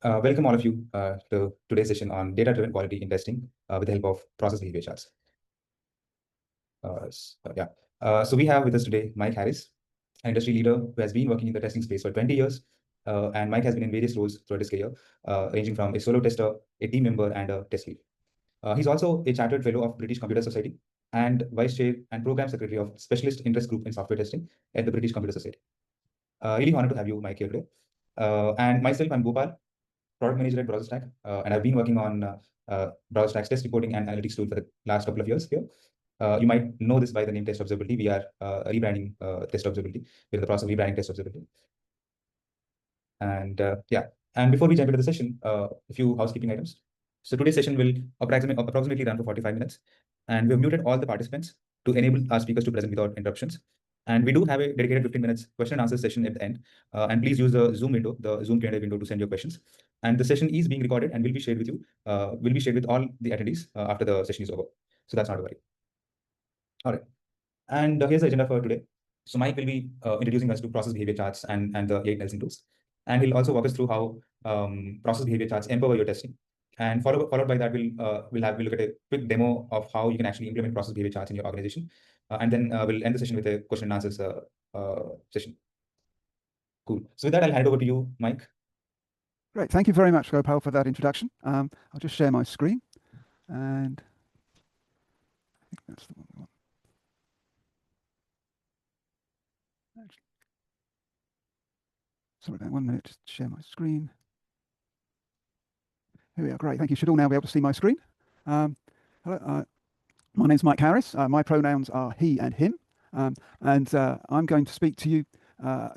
Welcome all of you to today's session on data-driven quality in testing with the help of process behavior charts. So we have with us today Mike Harris, an industry leader who has been working in the testing space for 20 years. And Mike has been in various roles throughout his career, ranging from a solo tester, a team member, and a test lead. He's also a chartered fellow of British Computer Society and vice chair and program secretary of Specialist Interest Group in Software Testing at the British Computer Society. Really honored to have you, Mike, here today. And myself, I'm Gopal, product manager at BrowserStack, and I've been working on BrowserStack's test reporting and analytics tool for the last couple of years here. You might know this by the name Test Observability. We are rebranding Test Observability. We're in the process of rebranding Test Observability. And and before we jump into the session, a few housekeeping items. So today's session will approximately run for 45 minutes, and we've muted all the participants to enable our speakers to present without interruptions. And we do have a dedicated 15 minutes question and answer session at the end. And please use the Zoom window, the Zoom Q&A window to send your questions. And the session is being recorded and will be shared with you, will be shared with all the attendees after the session is over. So that's not a worry. All right. And here's the agenda for today. So Mike will be introducing us to process behavior charts and the 8 Nelson tools. And he'll also walk us through how process behavior charts empower your testing. And followed by that, we'll look at a quick demo of how you can actually implement process behavior charts in your organization. And then we'll end the session with a question and answers session. Cool. So with that, I'll hand over to you, Mike. Great. Thank you very much, Gopal, for that introduction. I'll just share my screen. And I think that's the one we want. Sorry about 1 minute, just share my screen. Here we are, great. Thank you. Should all now be able to see my screen. Hello, my name's Mike Harris. My pronouns are he and him. And I'm going to speak to you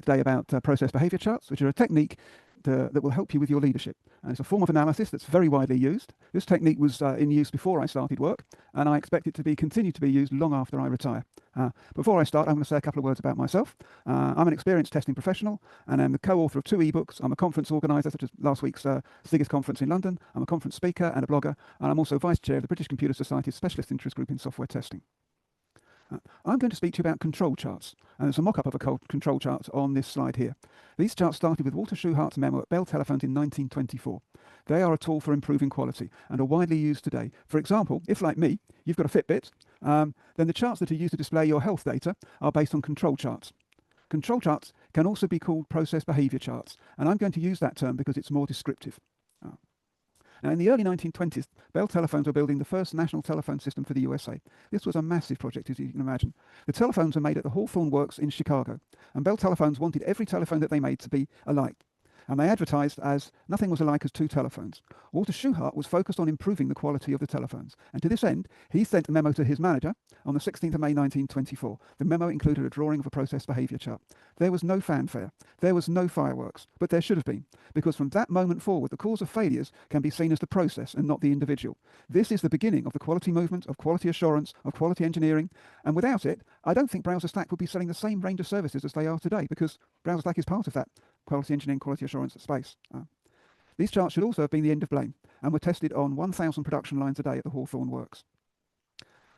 today about process behavior charts, which are a technique that will help you with your leadership. And it's a form of analysis that's very widely used. This technique was in use before I started work, and I expect it to continue to be used long after I retire. Before I start, I'm going to say a couple of words about myself. I'm an experienced testing professional, and I'm the co-author of 2 ebooks. I'm a conference organizer, such as last week's SIGGIS conference in London. I'm a conference speaker and a blogger, and I'm also vice chair of the British Computer Society's Specialist Interest Group in Software Testing. I'm going to speak to you about control charts, and there's a mock-up of a control chart on this slide here. These charts started with Walter Schuhart's memo at Bell Telephones in 1924. They are a tool for improving quality and are widely used today. For example, if like me, you've got a Fitbit, then the charts that are used to display your health data are based on control charts. Control charts can also be called process behavior charts, and I'm going to use that term because it's more descriptive. Now, in the early 1920s, Bell Telephones were building the first national telephone system for the USA. This was a massive project, as you can imagine. The telephones were made at the Hawthorne Works in Chicago, and Bell Telephones wanted every telephone that they made to be alike. And they advertised as nothing was alike as 2 telephones. Walter Schuhart was focused on improving the quality of the telephones. And to this end, he sent a memo to his manager on the 16th of May 1924. The memo included a drawing of a process behavior chart. There was no fanfare. There was no fireworks. But there should have been. Because from that moment forward, the cause of failures can be seen as the process and not the individual. This is the beginning of the quality movement, of quality assurance, of quality engineering. And without it, I don't think BrowserStack would be selling the same range of services as they are today, because BrowserStack is part of that quality engineering, quality assurance space. These charts should also have been the end of blame and were tested on 1,000 production lines a day at the Hawthorne Works.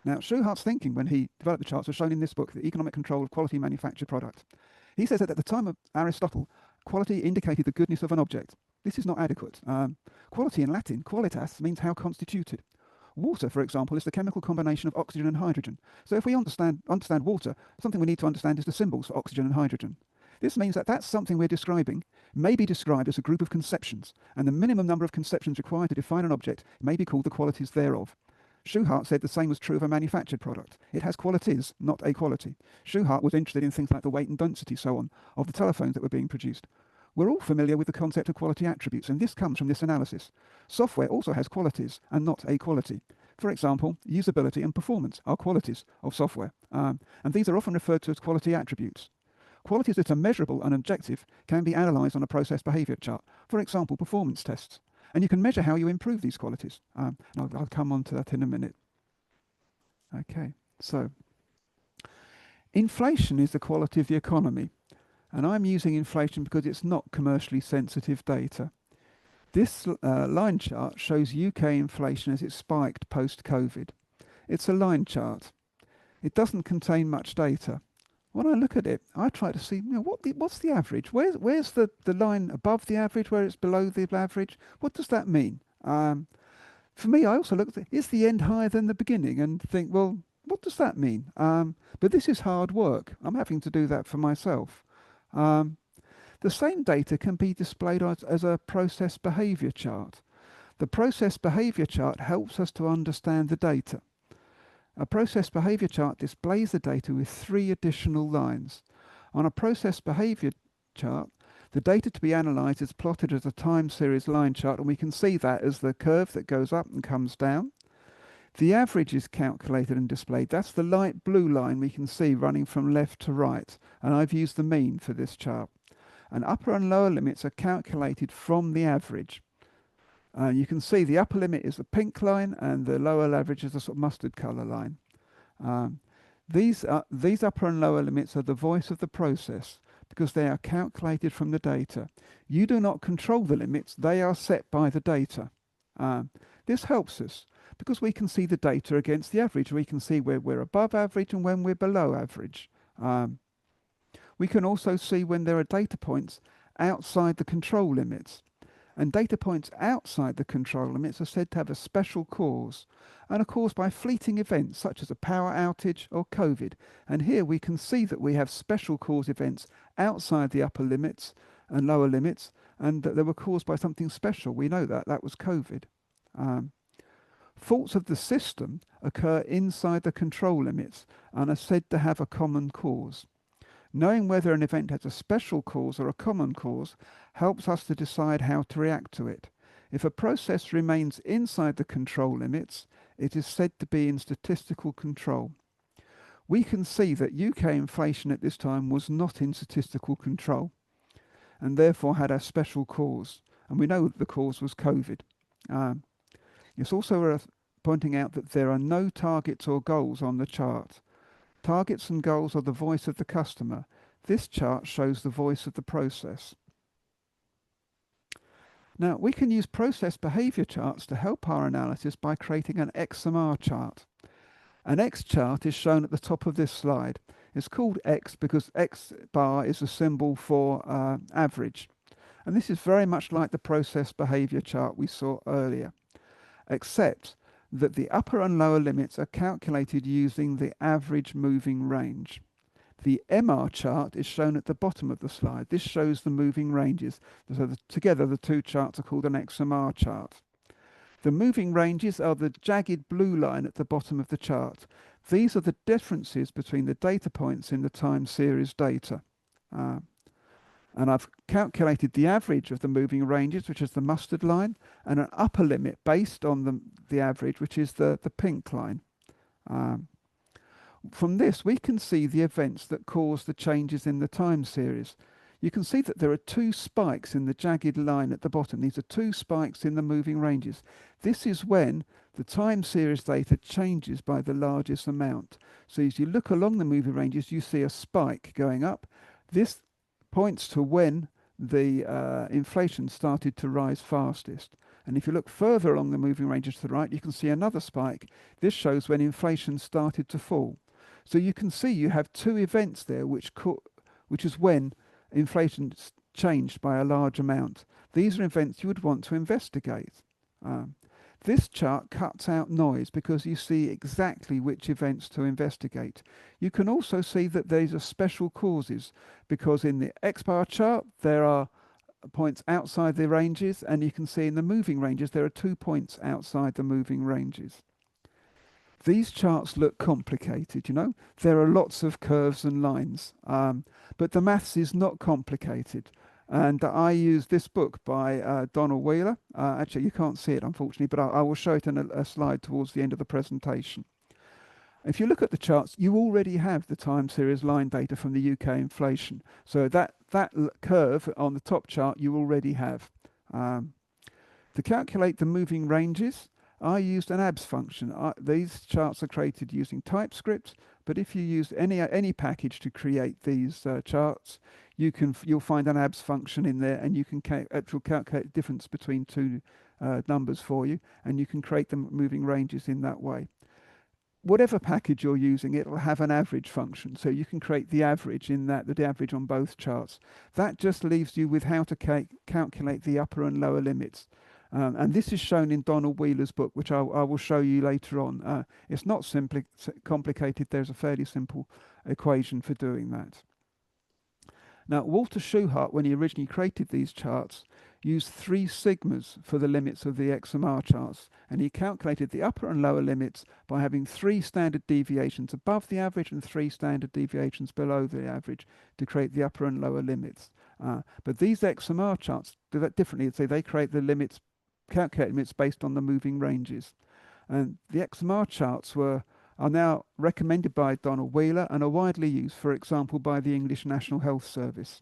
Now, Schuhart's thinking when he developed the charts was shown in this book, The Economic Control of Quality Manufactured Product. He says that at the time of Aristotle, quality indicated the goodness of an object. This is not adequate. Quality in Latin, qualitas, means how constituted. Water, for example, is the chemical combination of oxygen and hydrogen. So if we understand water, something we need to understand is the symbols for oxygen and hydrogen. This means that something we're describing may be described as a group of conceptions, and the minimum number of conceptions required to define an object may be called the qualities thereof. Schuhart said the same was true of a manufactured product. It has qualities, not a quality. Schuhart was interested in things like the weight and density, so on, of the telephones that were being produced. We're all familiar with the concept of quality attributes, and this comes from this analysis. Software also has qualities, and not a quality. For example, usability and performance are qualities of software, and these are often referred to as quality attributes. Qualities that are measurable and objective can be analysed on a process behavior chart, for example, performance tests. And you can measure how you improve these qualities. And I'll come on to that in a minute. Okay, so inflation is the quality of the economy. And I'm using inflation because it's not commercially sensitive data. This line chart shows UK inflation as it spiked post-COVID. It's a line chart. It doesn't contain much data. when I look at it, I try to see, what's the average? Where's the line above the average, where it's below the average? What does that mean? For me, I also look at is the end higher than the beginning and think, well, what does that mean? But this is hard work. I'm having to do that for myself. Um, the same data can be displayed as a process behavior chart. The process behavior chart helps us to understand the data. A process behavior chart displays the data with 3 additional lines. On a process behavior chart, the data to be analysed is plotted as a time series line chart, and we can see that as the curve that goes up and comes down. The average is calculated and displayed. That's the light blue line we can see running from left to right, and I've used the mean for this chart. And upper and lower limits are calculated from the average. You can see the upper limit is the pink line and the lower average is the sort of mustard colour line. These upper and lower limits are the voice of the process because they are calculated from the data. You do not control the limits, they are set by the data. This helps us because we can see the data against the average. We can see where we're above average and when we're below average. We can also see when there are data points outside the control limits. And data points outside the control limits are said to have a special cause and are caused by fleeting events such as a power outage or COVID. And here we can see that we have special cause events outside the upper limits and lower limits, and that they were caused by something special. We know that was COVID. Faults of the system occur inside the control limits and are said to have a common cause. Knowing whether an event has a special cause or a common cause helps us to decide how to react to it. If a process remains inside the control limits, it is said to be in statistical control. We can see that UK inflation at this time was not in statistical control and therefore had a special cause. And we know that the cause was COVID. It's also worth pointing out that there are no targets or goals on the chart. Targets and goals are the voice of the customer. This chart shows the voice of the process. Now, we can use process behavior charts to help our analysis by creating an XMR chart. An X chart is shown at the top of this slide. It's called X because X bar is a symbol for average. And this is very much like the process behavior chart we saw earlier, except that the upper and lower limits are calculated using the average moving range. The MR chart is shown at the bottom of the slide. This shows the moving ranges. So together the 2 charts are called an XMR chart. The moving ranges are the jagged blue line at the bottom of the chart. These are the differences between the data points in the time series data. And I've calculated the average of the moving ranges, which is the mustard line, and an upper limit based on the average, which is the pink line. From this, we can see the events that cause the changes in the time series. You can see that there are 2 spikes in the jagged line at the bottom. These are 2 spikes in the moving ranges. This is when the time series data changes by the largest amount. So as you look along the moving ranges, you see a spike going up. This points to when the inflation started to rise fastest. And if you look further along the moving ranges to the right, you can see another spike. This shows when inflation started to fall. So you can see you have 2 events there, which is when inflation changed by a large amount. These are events you would want to investigate. This chart cuts out noise because you see exactly which events to investigate. You can also see that these are special causes because in the X-bar chart there are points outside the ranges, and you can see in the moving ranges there are 2 points outside the moving ranges. These charts look complicated, There are lots of curves and lines, but the maths is not complicated. And I use this book by Donald Wheeler. Actually, you can't see it, unfortunately, but I will show it in a slide towards the end of the presentation. If you look at the charts, you already have the time series line data from the UK inflation. So that curve on the top chart you already have. To calculate the moving ranges, I used an ABS function. These charts are created using TypeScript, but if you use any package to create these charts, you'll find an ABS function in there, and you can calculate the difference between 2 numbers for you, and you can create the moving ranges in that way. whatever package you're using, it'll have an average function. So you can create the average in that, the average on both charts. That just leaves you with how to calculate the upper and lower limits. And this is shown in Donald Wheeler's book, which I will show you later on. It's not simply complicated. There's a fairly simple equation for doing that. Now, Walter Schuhart, when he originally created these charts, used 3 sigmas for the limits of the XMR charts, and he calculated the upper and lower limits by having 3 standard deviations above the average and 3 standard deviations below the average to create the upper and lower limits. But these XMR charts do that differently. So they create the limits, calculate limits based on the moving ranges. And the XMR charts are now recommended by Donald Wheeler and are widely used, for example, by the English National Health Service.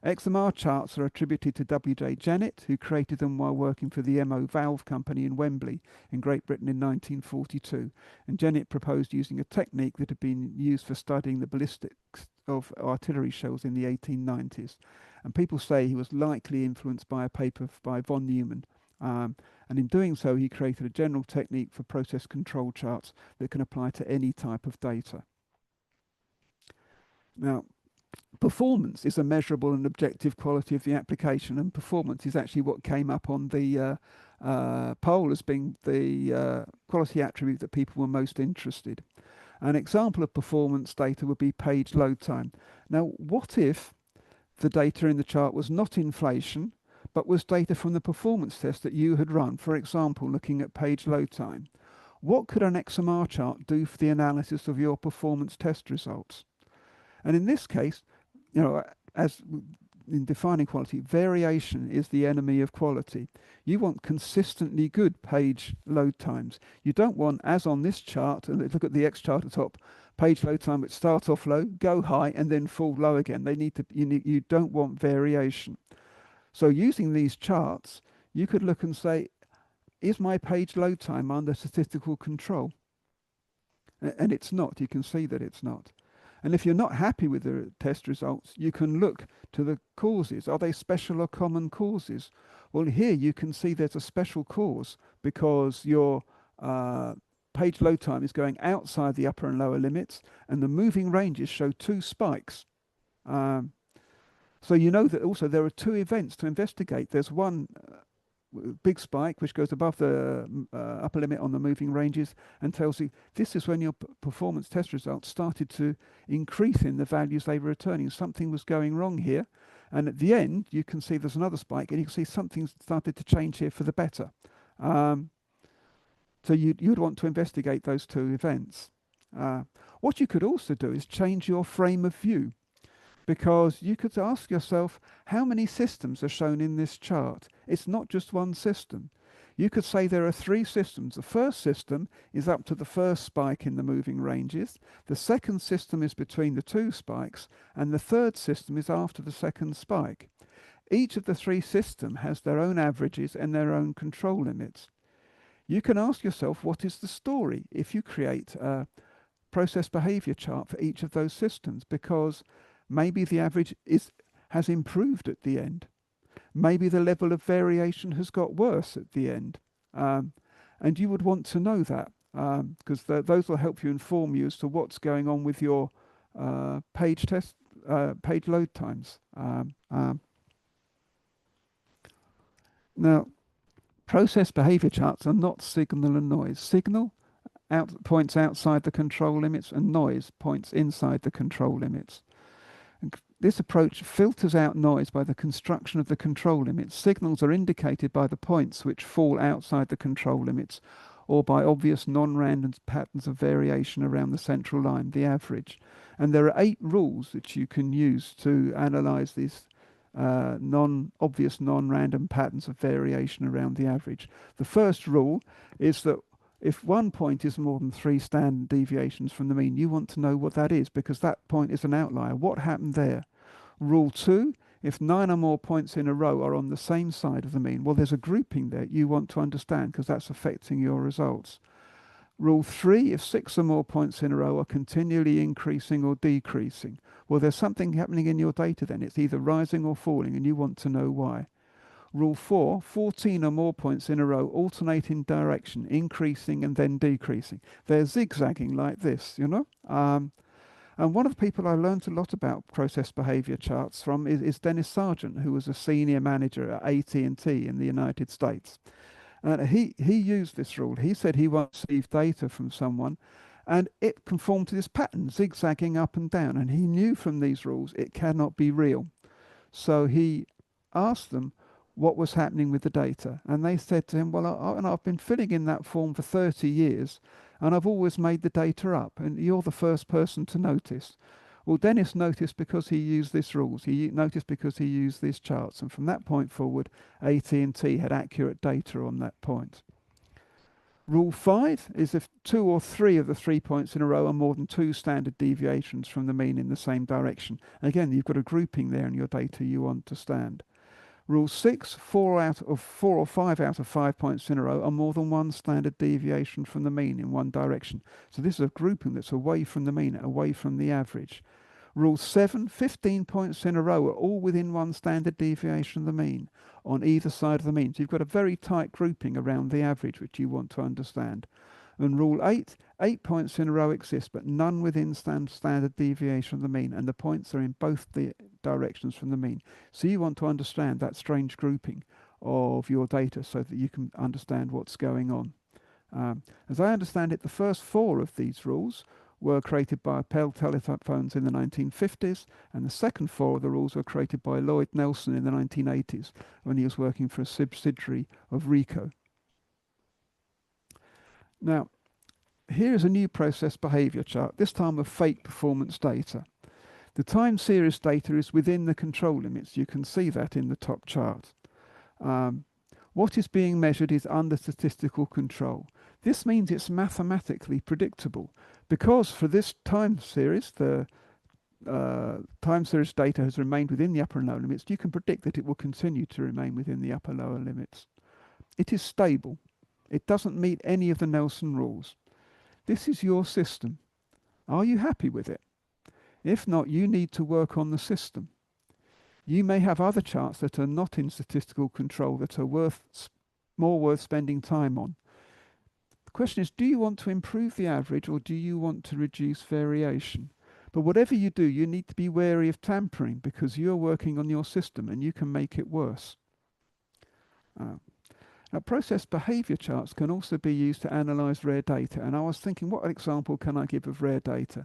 XMR charts are attributed to W.J. Jennett, who created them while working for the MO Valve Company in Wembley in Great Britain in 1942. And Jennett proposed using a technique that had been used for studying the ballistics of artillery shells in the 1890s. And people say he was likely influenced by a paper by von Neumann. And in doing so, he created a general technique for process control charts that can apply to any type of data. Now, performance is a measurable and objective quality of the application, and performance is actually what came up on the poll as being the quality attribute that people were most interested. An example of performance data would be page load time. Now, what if the data in the chart was not inflation, but was data from the performance test that you had run, for example, looking at page load time? What could an XMR chart do for the analysis of your performance test results? And in this case, as in defining quality, variation is the enemy of quality. You want consistently good page load times. You don't want, as on this chart, and look at the X chart at the top, page load time which starts off low, go high, and then fall low again. You don't want variation. So using these charts, you could look and say, is my page load time under statistical control? And it's not. You can see that it's not. And if you're not happy with the test results, you can look to the causes. Are they special or common causes? Well, here you can see there's a special cause because your page load time is going outside the upper and lower limits, and the moving ranges show 2 spikes. So you know that also there are 2 events to investigate. There's one big spike which goes above the upper limit on the moving ranges and tells you this is when your performance test results started to increase in the values they were returning. Something was going wrong here. And at the end, you can see there's another spike, and you can see something started to change here for the better. So you'd want to investigate those 2 events. What you could also do is change your frame of view, because you could ask yourself, how many systems are shown in this chart? It's not just one system. You could say there are 3 systems. The first system is up to the first spike in the moving ranges. The second system is between the 2 spikes, and the third system is after the second spike. Each of the 3 systems has their own averages and their own control limits. You can ask yourself, what is the story if you create a process behavior chart for each of those systems? Because maybe the average has improved at the end. Maybe the level of variation has got worse at the end. And you would want to know that because those will help you inform you as to what's going on with your page load times. Now, process behavior charts are not signal and noise. Signal points outside the control limits, and noise points inside the control limits. This approach filters out noise by the construction of the control limits. Signals are indicated by the points which fall outside the control limits, or by obvious non-random patterns of variation around the central line, the average. And there are 8 rules that you can use to analyze these obvious non-random patterns of variation around the average. The first rule is that if one point is more than 3 standard deviations from the mean, you want to know what that is, because that point is an outlier. What happened there? Rule 2, if 9 or more points in a row are on the same side of the mean, well, there's a grouping there you want to understand because that's affecting your results. Rule 3, if 6 or more points in a row are continually increasing or decreasing, well, there's something happening in your data then. It's either rising or falling, and you want to know why. Rule 4, 14 or more points in a row alternate in direction, increasing and then decreasing. They're zigzagging like this, you know. And one of the people I learned a lot about process behavior charts from is Dennis Sargent, who was a senior manager at AT&T in the United States. And he used this rule. He said he once received data from someone and it conformed to this pattern, zigzagging up and down. And he knew from these rules it cannot be real. So he asked them what was happening with the data. And they said to him, well, I've been filling in that form for 30 years and I've always made the data up. And you're the first person to notice. Well, Dennis noticed because he used these rules. He noticed because he used these charts. And from that point forward, AT&T had accurate data on that point. Rule 5 is if 2 or 3 of the 3 points in a row are more than 2 standard deviations from the mean in the same direction. Again, you've got a grouping there in your data you want to stand. Rule 6, 4 or 5 out of 5 points in a row are more than 1 standard deviation from the mean in one direction. So this is a grouping that's away from the mean, away from the average. Rule 7, 15 points in a row are all within 1 standard deviation of the mean on either side of the mean. So you've got a very tight grouping around the average, which you want to understand. And rule 8, 8 points in a row exist, but none within standard deviation of the mean, and the points are in both the directions from the mean. So you want to understand that strange grouping of your data so that you can understand what's going on. As I understand it, the first 4 of these rules were created by Bell telephones in the 1950s, and the second 4 of the rules were created by Lloyd Nelson in the 1980s when he was working for a subsidiary of Ricoh. Now, here is a new process behavior chart, this time of fake performance data. The time series data is within the control limits. You can see that in the top chart. What is being measured is under statistical control. This means it's mathematically predictable because for this time series, the time series data has remained within the upper and lower limits. You can predict that it will continue to remain within the upper and lower limits. It is stable. It doesn't meet any of the Nelson rules. This is your system. Are you happy with it? If not, you need to work on the system. You may have other charts that are not in statistical control that are more worth spending time on. The question is, do you want to improve the average or do you want to reduce variation? But whatever you do, you need to be wary of tampering because you're working on your system and you can make it worse. Now, process behavior charts can also be used to analyze rare data. And I was thinking, what example can I give of rare data?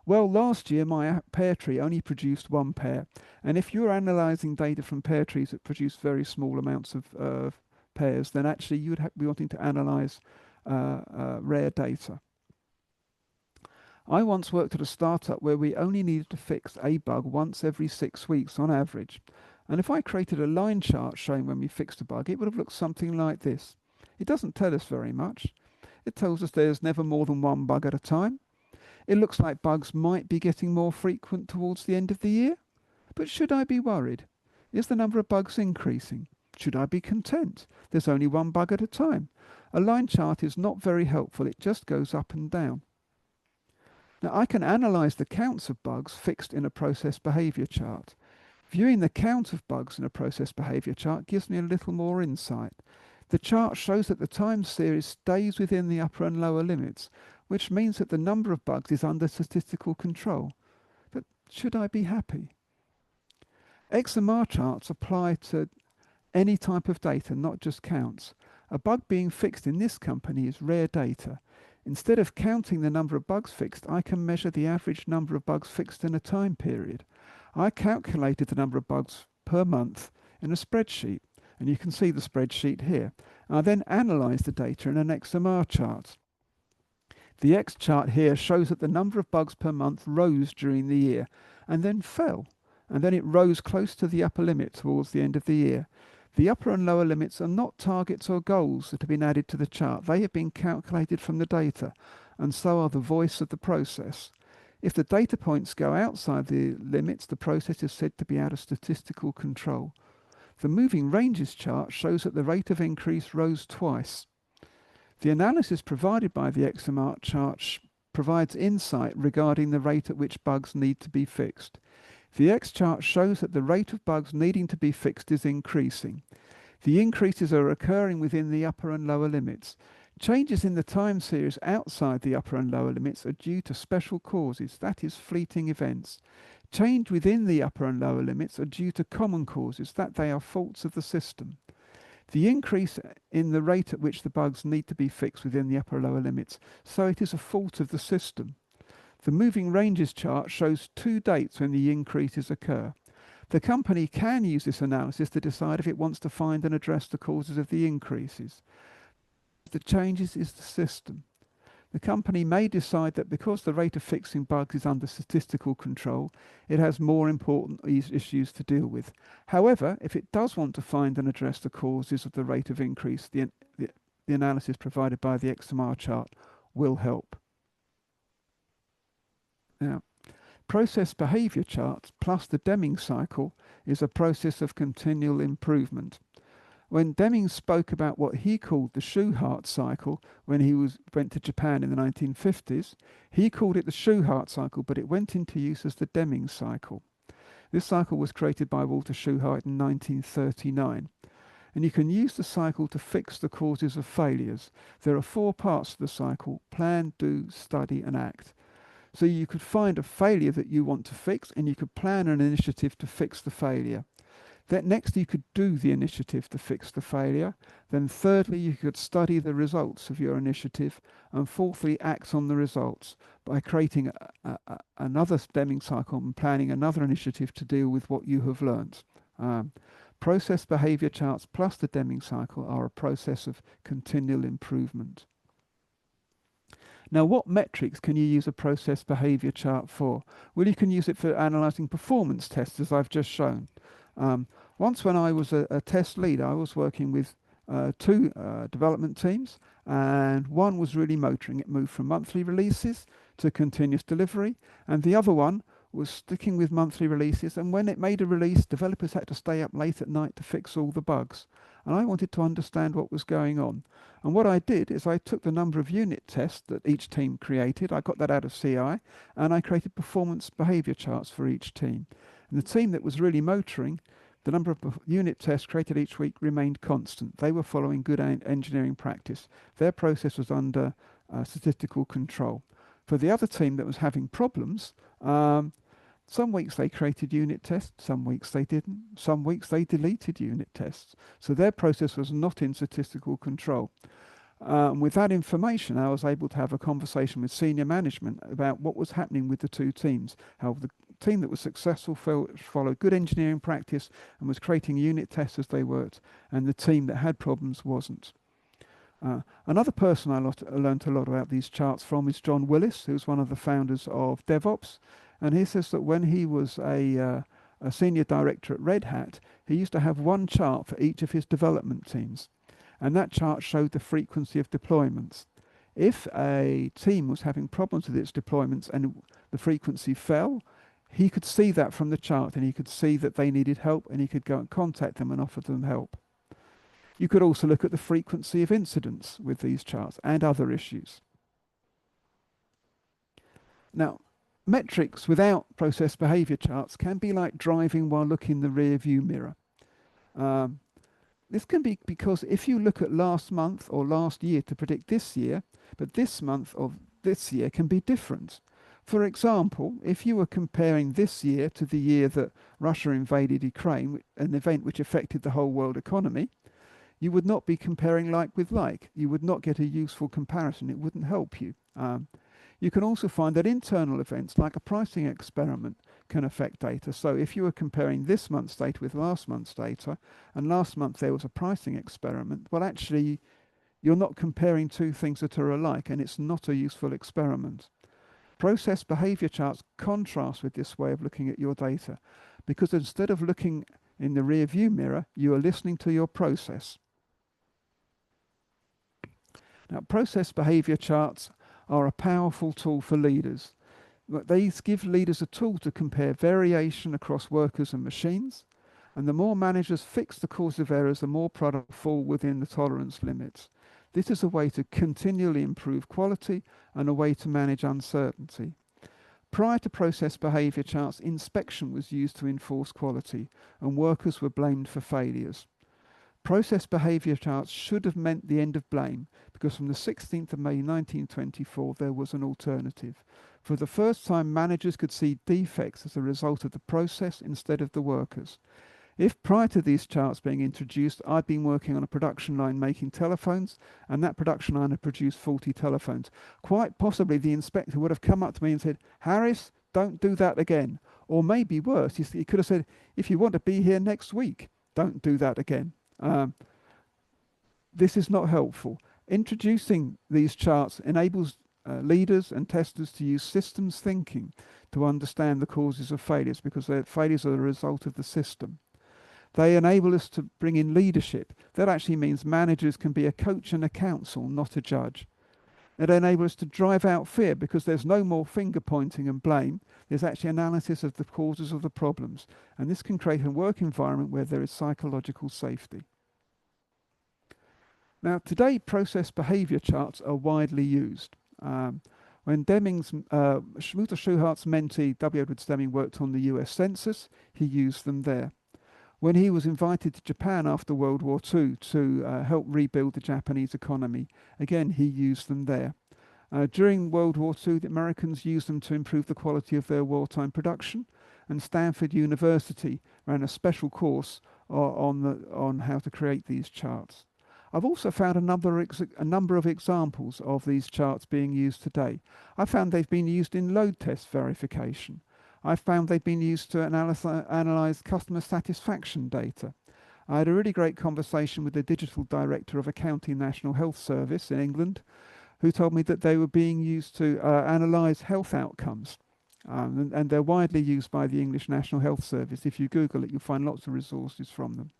Well, last year, my pear tree only produced 1 pear. And if you're analyzing data from pear trees that produce very small amounts of pears, then actually you would be wanting to analyze rare data. I once worked at a startup where we only needed to fix a bug once every 6 weeks on average. And if I created a line chart showing when we fixed a bug, it would have looked something like this. It doesn't tell us very much. It tells us there's never more than 1 bug at a time. It looks like bugs might be getting more frequent towards the end of the year. But should I be worried? Is the number of bugs increasing? Should I be content? There's only 1 bug at a time. A line chart is not very helpful. It just goes up and down. Now, I can analyze the counts of bugs fixed in a process behavior chart. Viewing the count of bugs in a process behavior chart gives me a little more insight. The chart shows that the time series stays within the upper and lower limits, which means that the number of bugs is under statistical control. But should I be happy? XMR charts apply to any type of data, not just counts. A bug being fixed in this company is rare data. Instead of counting the number of bugs fixed, I can measure the average number of bugs fixed in a time period. I calculated the number of bugs per month in a spreadsheet, and you can see the spreadsheet here. I then analyzed the data in an XMR chart. The X chart here shows that the number of bugs per month rose during the year, and then fell, and then it rose close to the upper limit towards the end of the year. The upper and lower limits are not targets or goals that have been added to the chart. They have been calculated from the data, and so are the voice of the process. If the data points go outside the limits, the process is said to be out of statistical control. The moving ranges chart shows that the rate of increase rose twice. The analysis provided by the XMR chart provides insight regarding the rate at which bugs need to be fixed. The X chart shows that the rate of bugs needing to be fixed is increasing. The increases are occurring within the upper and lower limits. Changes in the time series outside the upper and lower limits are due to special causes, that is, fleeting events. Change within the upper and lower limits are due to common causes, that they are faults of the system. The increase in the rate at which the bugs need to be fixed within the upper and lower limits, so it is a fault of the system. The moving ranges chart shows 2 dates when the increases occur. The company can use this analysis to decide if it wants to find and address the causes of the increases. The changes is the system. The company may decide that because the rate of fixing bugs is under statistical control, it has more important issues to deal with. However, if it does want to find and address the causes of the rate of increase, the analysis provided by the XMR chart will help. Now, process behavior charts plus the Deming cycle is a process of continual improvement. When Deming spoke about what he called the Shoe-Heart cycle when he went to Japan in the 1950s, he called it the Shoe-Heart cycle, but it went into use as the Deming cycle. This cycle was created by Walter Shoe-Heart in 1939. And you can use the cycle to fix the causes of failures. There are 4 parts to the cycle: plan, do, study, and act. So you could find a failure that you want to fix, and you could plan an initiative to fix the failure. Then next, you could do the initiative to fix the failure. Then thirdly, you could study the results of your initiative. And fourthly, act on the results by creating another Deming cycle and planning another initiative to deal with what you have learnt. Process behavior charts plus the Deming cycle are a process of continual improvement. Now, what metrics can you use a process behavior chart for? Well, you can use it for analysing performance tests, as I've just shown. Once when I was a test lead, I was working with 2 development teams, and one was really motoring. It moved from monthly releases to continuous delivery, and the other one was sticking with monthly releases, and when it made a release, developers had to stay up late at night to fix all the bugs. And I wanted to understand what was going on. And what I did is I took the number of unit tests that each team created, I got that out of CI, and I created performance behavior charts for each team. And the team that was really motoring, the number of unit tests created each week remained constant. They were following good engineering practice. Their process was under statistical control. For the other team that was having problems, some weeks they created unit tests, some weeks they didn't. Some weeks they deleted unit tests. So their process was not in statistical control. With that information, I was able to have a conversation with senior management about what was happening with the 2 teams, how the team that was successful followed good engineering practice and was creating unit tests as they worked, and the team that had problems wasn't. Another person I learned a lot about these charts from is John Willis, who's one of the founders of DevOps. And he says that when he was a senior director at Red Hat, he used to have one chart for each of his development teams. And that chart showed the frequency of deployments. If a team was having problems with its deployments and the frequency fell, he could see that from the chart, and he could see that they needed help, and he could go and contact them and offer them help. You could also look at the frequency of incidents with these charts and other issues. Now, metrics without process behavior charts can be like driving while looking in the rear view mirror. This can be because if you look at last month or last year to predict this year, but this month of this year can be different. For example, if you were comparing this year to the year that Russia invaded Ukraine, an event which affected the whole world economy, you would not be comparing like with like. You would not get a useful comparison. It wouldn't help you. You can also find that internal events like a pricing experiment can affect data. So if you were comparing this month's data with last month's data, and last month there was a pricing experiment, well, actually, you're not comparing 2 things that are alike, and it's not a useful experiment. Process behavior charts contrast with this way of looking at your data, because instead of looking in the rear view mirror, you are listening to your process. Now, process behavior charts are a powerful tool for leaders. They give leaders a tool to compare variation across workers and machines, and the more managers fix the cause of errors, the more products fall within the tolerance limits. This is a way to continually improve quality and a way to manage uncertainty. Prior to process behavior charts, inspection was used to enforce quality, and workers were blamed for failures. Process behavior charts should have meant the end of blame, because from the 16th of May 1924 there was an alternative. For the first time, managers could see defects as a result of the process instead of the workers. If prior to these charts being introduced, I'd been working on a production line making telephones, and that production line had produced faulty telephones, quite possibly the inspector would have come up to me and said, "Harris, don't do that again." Or maybe worse, he could have said, "If you want to be here next week, don't do that again." This is not helpful. Introducing these charts enables leaders and testers to use systems thinking to understand the causes of failures, because failures are the result of the system. They enable us to bring in leadership. That actually means managers can be a coach and a counsel, not a judge. It enables us to drive out fear, because there's no more finger pointing and blame. There's actually analysis of the causes of the problems. And this can create a work environment where there is psychological safety. Now, today, process behavior charts are widely used. When Walter Schuhart's mentee, W. Edwards Deming, worked on the US Census, he used them there. When he was invited to Japan after World War II to help rebuild the Japanese economy, again, he used them there. During World War II, the Americans used them to improve the quality of their wartime production, and Stanford University ran a special course on how to create these charts. I've also found a number of examples of these charts being used today. I found they've been used in load test verification. I found they've been used to analyze customer satisfaction data. I had a really great conversation with the digital director of a county national health service in England, who told me that they were being used to analyze health outcomes. And they're widely used by the English National Health Service. If you Google it, you'll find lots of resources from them.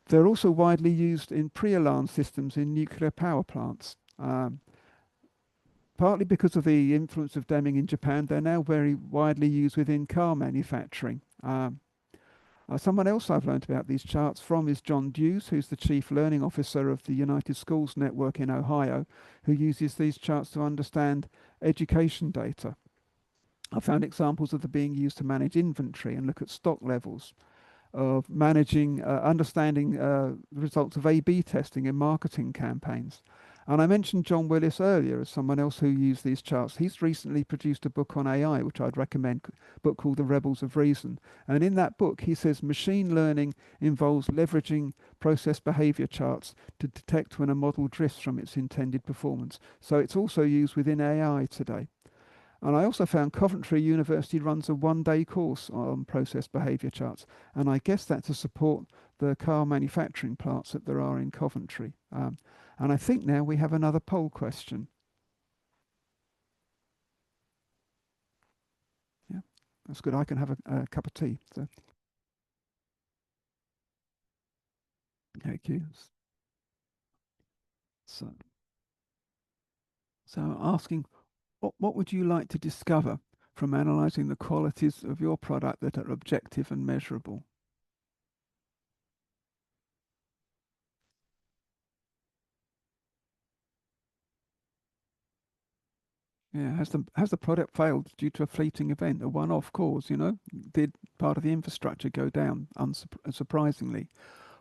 They're also widely used in pre-alarm systems in nuclear power plants. Partly because of the influence of Deming in Japan, they're now very widely used within car manufacturing. Someone else I've learned about these charts from is John Dews, who's the Chief Learning Officer of the United Schools Network in Ohio, who uses these charts to understand education data. I found examples of them being used to manage inventory and look at stock levels, of managing, understanding the results of A/B testing in marketing campaigns. And I mentioned John Willis earlier as someone else who used these charts. He's recently produced a book on AI, which I'd recommend, a book called The Rebels of Reason. And in that book, he says machine learning involves leveraging process behavior charts to detect when a model drifts from its intended performance. So it's also used within AI today. And I also found Coventry University runs a one-day course on process behavior charts. And I guess that's to support the car manufacturing plants that there are in Coventry. And I think now we have another poll question. Yeah, that's good. I can have a cup of tea. So. Thank you. So asking, what would you like to discover from analyzing the qualities of your product that are objective and measurable? Yeah, has the product failed due to a fleeting event, a one-off cause? Did part of the infrastructure go down unsurprisingly,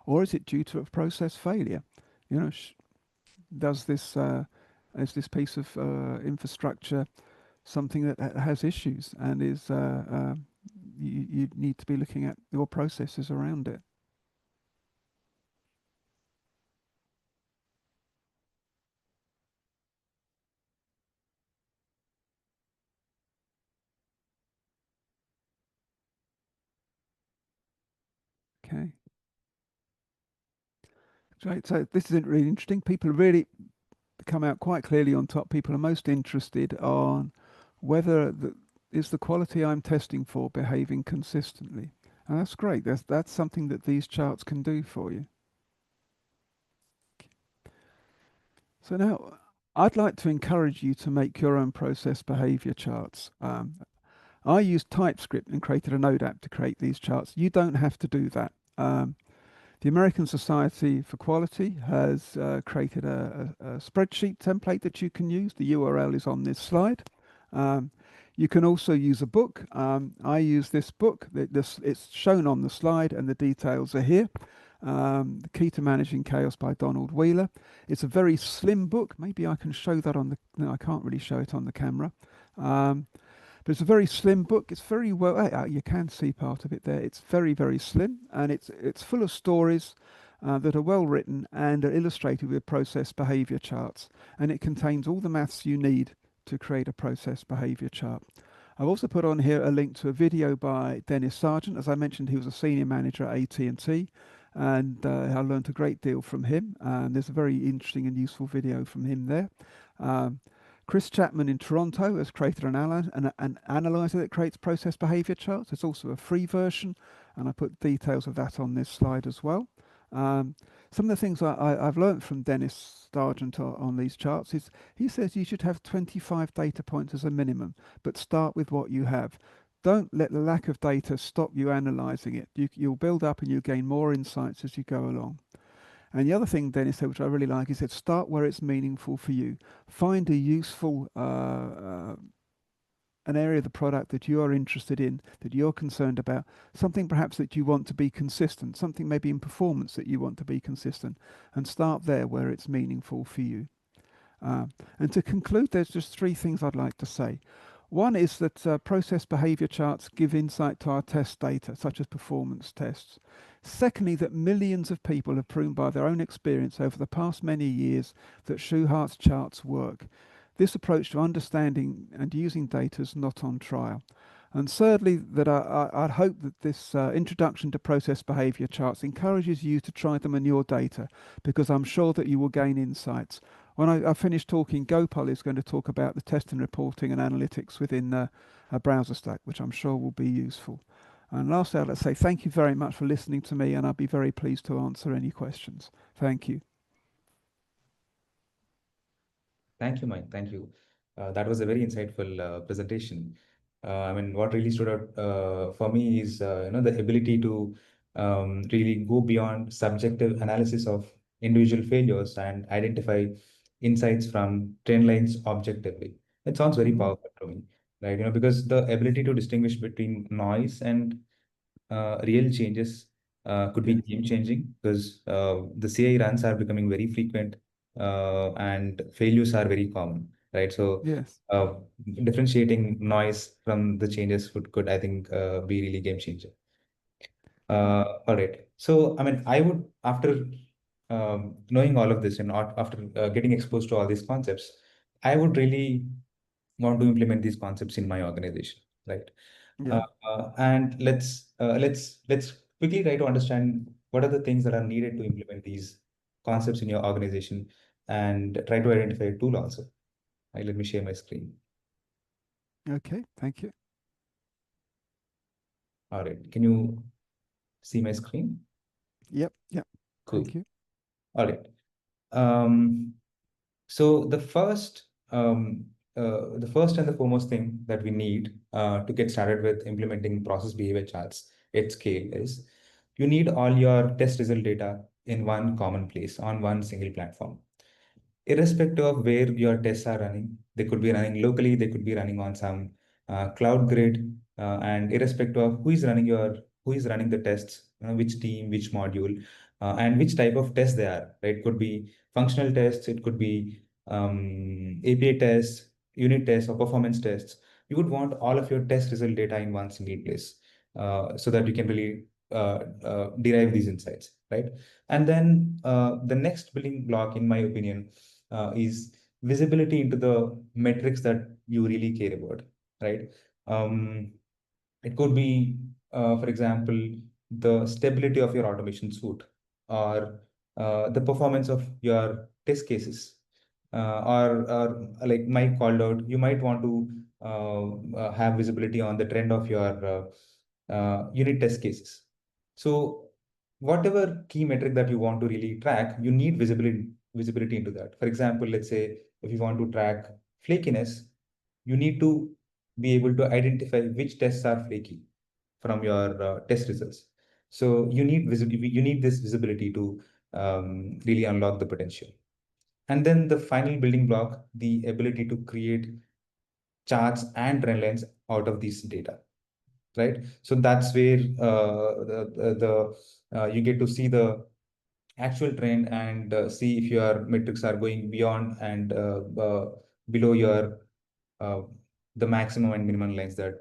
or is it due to a process failure? Does this is this piece of infrastructure something that has issues and is you need to be looking at your processes around it? Okay. Right, so this is really interesting. People really come out quite clearly on top. People are most interested on whether is the quality I'm testing for behaving consistently. And that's great. That's something that these charts can do for you. So now I'd like to encourage you to make your own process behavior charts. I used TypeScript and created a Node app to create these charts. You don't have to do that. The American Society for Quality has created a spreadsheet template that you can use. The URL is on this slide. You can also use a book. I use this book. It's shown on the slide and the details are here. The Key to Managing Chaos by Donald Wheeler. It's a very slim book. Maybe I can show that on the, no, I can't really show it on the camera. But it's a very slim book. It's very well, you can see part of it there. It's very, very slim, and it's full of stories that are well written and are illustrated with process behavior charts. And it contains all the maths you need to create a process behavior chart. I've also put on here a link to a video by Dennis Sargent. As I mentioned, he was a senior manager at AT&T, and I learned a great deal from him. And there's a very interesting and useful video from him there. Chris Chapman in Toronto has created an analyzer that creates process behavior charts. There's also a free version, and I put details of that on this slide as well. Some of the things I've learned from Dennis Sargent on these charts is he says you should have 25 data points as a minimum, but start with what you have. Don't let the lack of data stop you analyzing it. You'll build up and you gain more insights as you go along. And the other thing Dennis said, which I really like, he said, start where it's meaningful for you. Find a useful, an area of the product that you are interested in, that you're concerned about, something perhaps that you want to be consistent, something maybe in performance that you want to be consistent, and start there where it's meaningful for you. And to conclude, there's just three things I'd like to say. One is that process behavior charts give insight to our test data, such as performance tests. Secondly, that millions of people have proven by their own experience over the past many years that Schuhart's charts work. This approach to understanding and using data is not on trial. And thirdly, that I'd hope that this introduction to process behavior charts encourages you to try them on your data, because I'm sure that you will gain insights. When I finish talking, Gopal is going to talk about the test and reporting and analytics within a BrowserStack, which I'm sure will be useful. And lastly, I'd like to say thank you very much for listening to me, and I'll be very pleased to answer any questions. Thank you. Thank you, Mike. Thank you. That was a very insightful presentation. I mean, what really stood out for me is the ability to really go beyond subjective analysis of individual failures and identify insights from trend lines objectively. It sounds very powerful to me, right? Because the ability to distinguish between noise and real changes could be game changing, because the CI runs are becoming very frequent and failures are very common, right? So Yes. differentiating noise from the changes could I think, be really game changer. All right. So, I mean, I would, after knowing all of this and after getting exposed to all these concepts, I would really want to implement these concepts in my organization, right? Yeah. And let's quickly try to understand what are the things that are needed to implement these concepts in your organization, and try to identify a tool also. Right, let me share my screen. Okay. Thank you. All right, can you see my screen? Yep. Yep. Cool. Thank you. All right. So the first and the foremost thing that we need to get started with implementing process behavior charts at scale is you need all your test result data in one common place on one single platform. Irrespective of where your tests are running, they could be running locally, they could be running on some cloud grid, and irrespective of who is running the tests, which team, which module, and which type of test they are, right? It could be functional tests, it could be API tests, unit tests, or performance tests. You would want all of your test result data in one single place, so that you can really derive these insights, right? And then the next building block, in my opinion, is visibility into the metrics that you really care about, right? It could be, for example, the stability of your automation suite, or the performance of your test cases, or like Mike called out, you might want to have visibility on the trend of your unit test cases. So whatever key metric that you want to really track, you need visibility into that. For example, let's say if you want to track flakiness, you need to be able to identify which tests are flaky from your test results. So you need this visibility to really unlock the potential. And then the final building block, the ability to create charts and trend lines out of these data, right? So that's where you get to see the actual trend and see if your metrics are going beyond and below your uh, the maximum and minimum lines that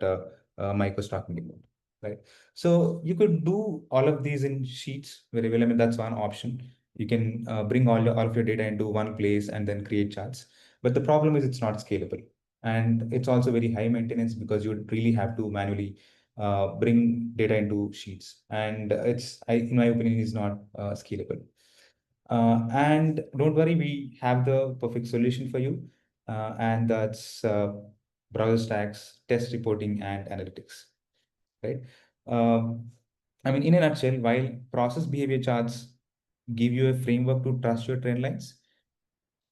Mike was talking about, right? So you could do all of these in sheets very well. I mean, that's one option. You can bring all of your data into one place and then create charts. But the problem is it's not scalable. And it's also very high maintenance because you would really have to manually bring data into sheets. And in my opinion, is not scalable. And don't worry, we have the perfect solution for you. And that's BrowserStack's test reporting and analytics, right? Um, I mean, in a nutshell, while process behavior charts give you a framework to trust your trend lines,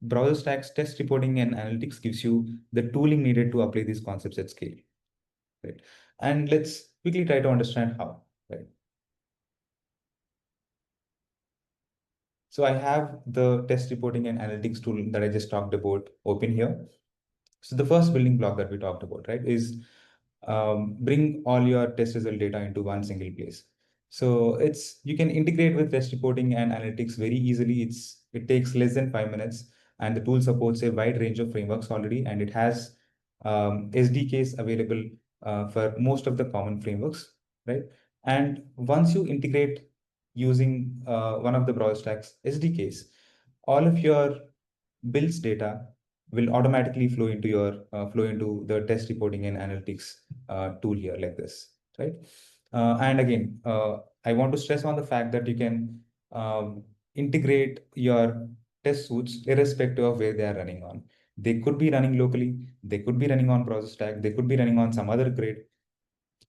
BrowserStack's test reporting and analytics gives you the tooling needed to apply these concepts at scale, right? And let's quickly try to understand how, right? So I have the test reporting and analytics tool that I just talked about open here. So the first building block that we talked about, right, is bring all your test result data into one single place. So you can integrate with test reporting and analytics very easily. It takes less than 5 minutes, and the tool supports a wide range of frameworks already, and it has SDKs available for most of the common frameworks, right? And once you integrate using one of the BrowserStack's SDKs, all of your builds data will automatically flow into the test reporting and analytics tool here like this, right? And again, I want to stress on the fact that you can integrate your test suits irrespective of where they are running on. They could be running locally, they could be running on BrowserStack, they could be running on some other grid.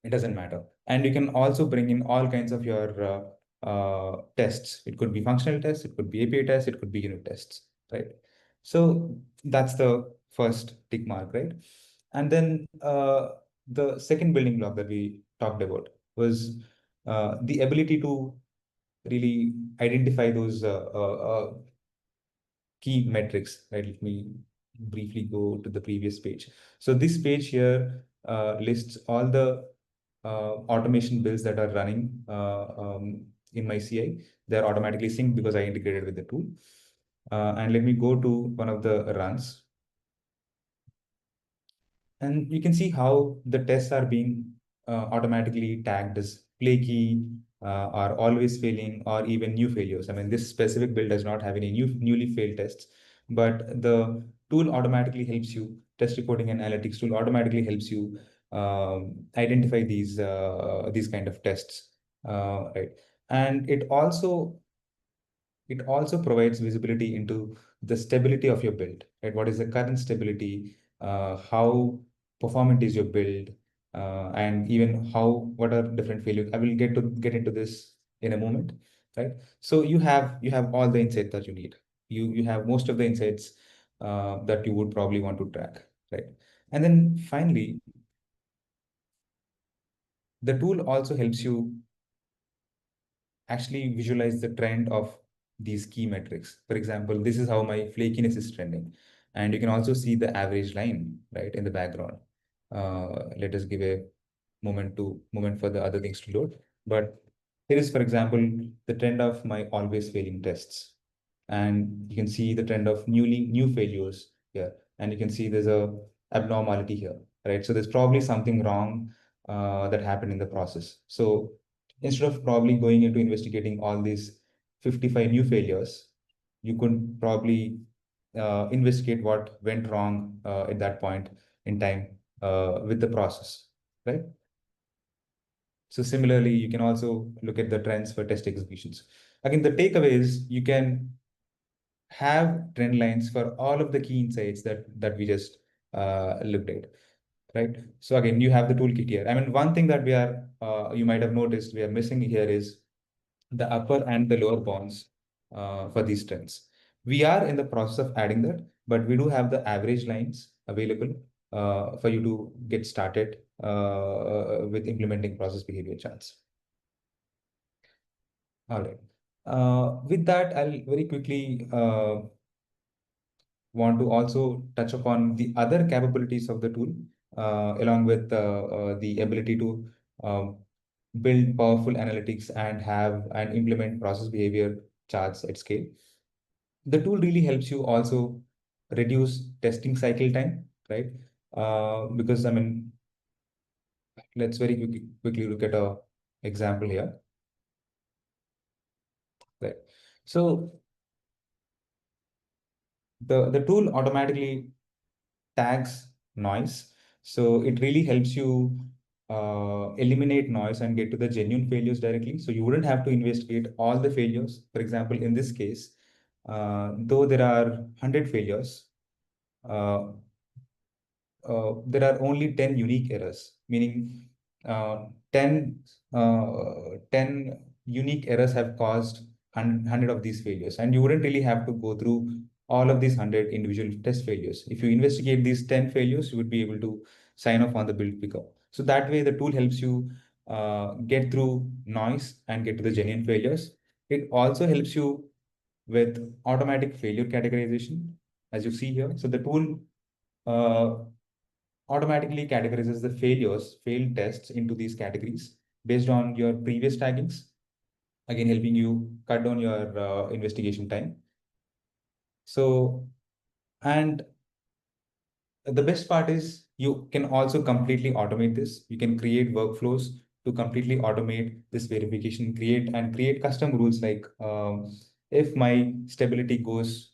It doesn't matter. And you can also bring in all kinds of your tests. It could be functional tests, it could be API tests, it could be unit tests, right? So that's the first tick mark, right? And then the second building block that we talked about was the ability to really identify those key metrics, right? Let me briefly go to the previous page. So this page here lists all the automation builds that are running in my CI. They're automatically synced because I integrated with the tool. And let me go to one of the runs. And you can see how the tests are being automatically tagged as flaky, or always failing, or even new failures. I mean, this specific build does not have any newly failed tests, but the tool automatically helps you, test reporting and analytics tool automatically helps you identify these kind of tests, right? And it also provides visibility into the stability of your build, right? What is the current stability? How performant is your build? And even what are different failures? I will get into this in a moment, right? So you have all the insights that you need. You have most of the insights that you would probably want to track, right? And then finally, the tool also helps you actually visualize the trend of these key metrics. For example, this is how my flakiness is trending. And you can also see the average line, right, in the background. Let us give a moment for the other things to load. But here is, for example, the trend of my always failing tests. And you can see the trend of new failures here. And you can see there's a abnormality here, right? So there's probably something wrong that happened in the process. So instead of probably going into investigating all these 55 new failures, you could probably investigate what went wrong at that point in time with the process, right? So similarly, you can also look at the trends for test executions. Again, the takeaway is you can have trend lines for all of the key insights that we just looked at, right? So again, you have the toolkit here. I mean, one thing that you might have noticed we are missing here is the upper and the lower bounds for these trends. We are in the process of adding that, but we do have the average lines available for you to get started with implementing process behavior charts. All right. With that, I'll very quickly want to also touch upon the other capabilities of the tool, along with the ability to um, build powerful analytics and have and implement process behavior charts at scale. The tool really helps you also reduce testing cycle time, right? Because I mean, let's very quickly look at a example here, right? So the tool automatically tags noise. So it really helps you eliminate noise and get to the genuine failures directly. So you wouldn't have to investigate all the failures. For example, in this case, though there are 100 failures, uh, there are only 10 unique errors, meaning 10, 10 unique errors have caused 100 of these failures. And you wouldn't really have to go through all of these 100 individual test failures. If you investigate these 10 failures, you would be able to sign off on the build quicker. So that way, the tool helps you get through noise and get to the genuine failures. It also helps you with automatic failure categorization, as you see here. So the tool uh, automatically categorizes the failed tests into these categories based on your previous taggings, again helping you cut down your investigation time. So, and the best part is you can also completely automate this. You can create workflows to completely automate this verification, create custom rules like if my stability goes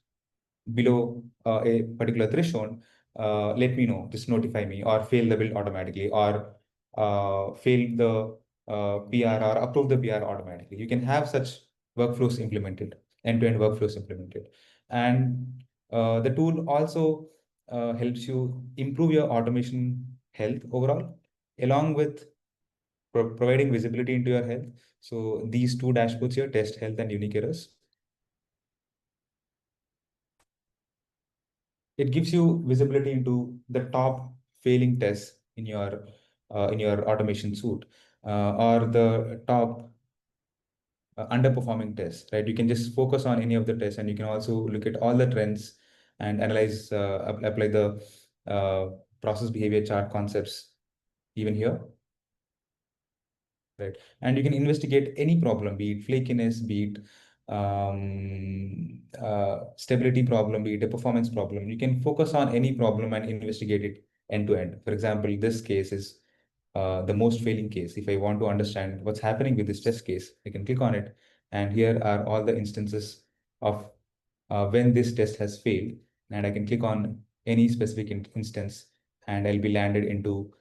below a particular threshold, let me know, just notify me, or fail the build automatically, or fail the PR or approve the PR automatically. You can have such workflows implemented, end-to-end workflows implemented. And the tool also helps you improve your automation health overall, along with providing visibility into your health. So these two dashboards here, test health and unique errors, it gives you visibility into the top failing tests in your automation suite, or the top underperforming tests, right? You can just focus on any of the tests, and you can also look at all the trends and analyze, apply the uh, process behavior chart concepts even here, right? And you can investigate any problem, be it flakiness, be it stability problem, be it a performance problem. You can focus on any problem and investigate it end to end. For example, this case is the most failing case. If I want to understand what's happening with this test case, I can click on it, and here are all the instances of when this test has failed, and I can click on any specific instance, and I'll be landed into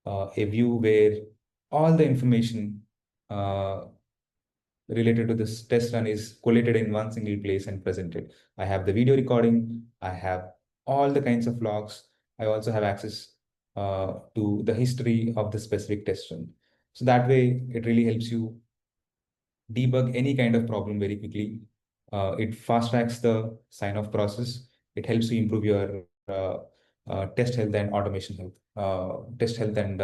a view where all the information uh, related to this test run is collated in one single place and presented. I have the video recording, I have all the kinds of logs, I also have access to the history of the specific test run. So that way, it really helps you debug any kind of problem very quickly. It fast tracks the sign off process. It helps you improve your test health and automation health, test health and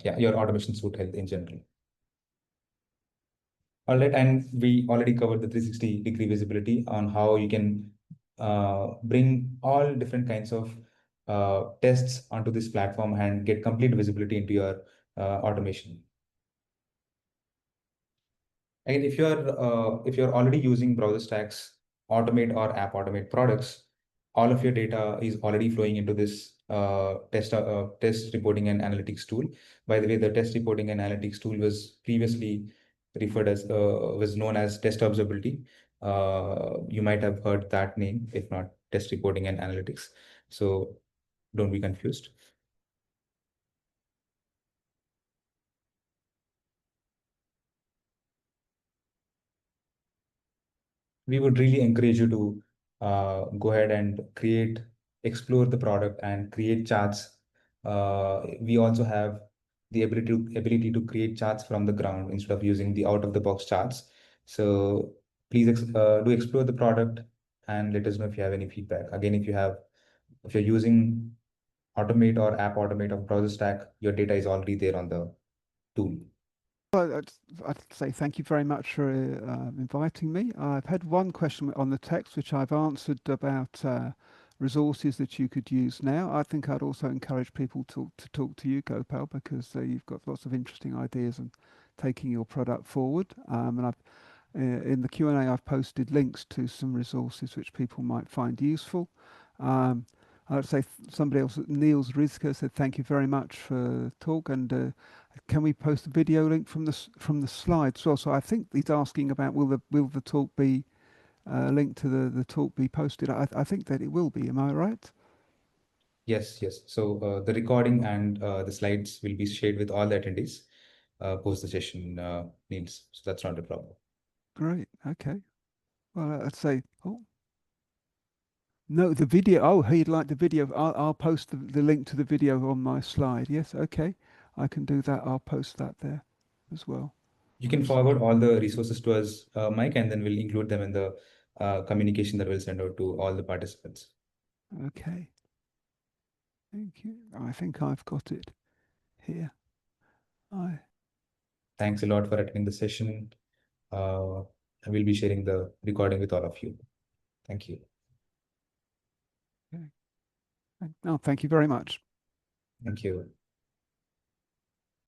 yeah, your automation suite health in general. All right, and we already covered the 360-degree visibility on how you can bring all different kinds of tests onto this platform and get complete visibility into your automation. And if you're already using BrowserStack's Automate or App Automate products, all of your data is already flowing into this test reporting and analytics tool. By the way, the test reporting and analytics tool was previously referred as was known as test observability. You might have heard that name, if not test reporting and analytics. So don't be confused. We would really encourage you to go ahead and explore the product and create charts. We also have the ability to create charts from the ground instead of using the out of the box charts. So please do explore the product and let us know if you have any feedback. Again, if you're using Automate or App Automate of BrowserStack, your data is already there on the tool. Well, I'd say thank you very much for inviting me. I've had one question on the text, which I've answered about resources that you could use now. I think I'd also encourage people to talk to you, Gopal, because you've got lots of interesting ideas and taking your product forward. And in the Q&A, I've posted links to some resources which people might find useful. I'd say somebody else, Niels Rizka, said thank you very much for the talk, and can we post a video link from the slides? So I think he's asking about will the talk be link to the talk be posted? I think that it will be. Am I right? Yes, yes. So the recording and the slides will be shared with all the attendees post the session needs. So that's not a problem. Great. Okay. Well, I'd say, oh, no, the video. Oh, he'd like the video. I'll post the link to the video on my slide. Yes. Okay. I can do that. I'll post that there as well. You can forward all the resources to us, Mike, and then we'll include them in the communication that we'll send out to all the participants. Okay. Thank you. I think I've got it here. Thanks a lot for attending the session. I will be sharing the recording with all of you. Thank you. Okay. Oh, thank you very much. Thank you.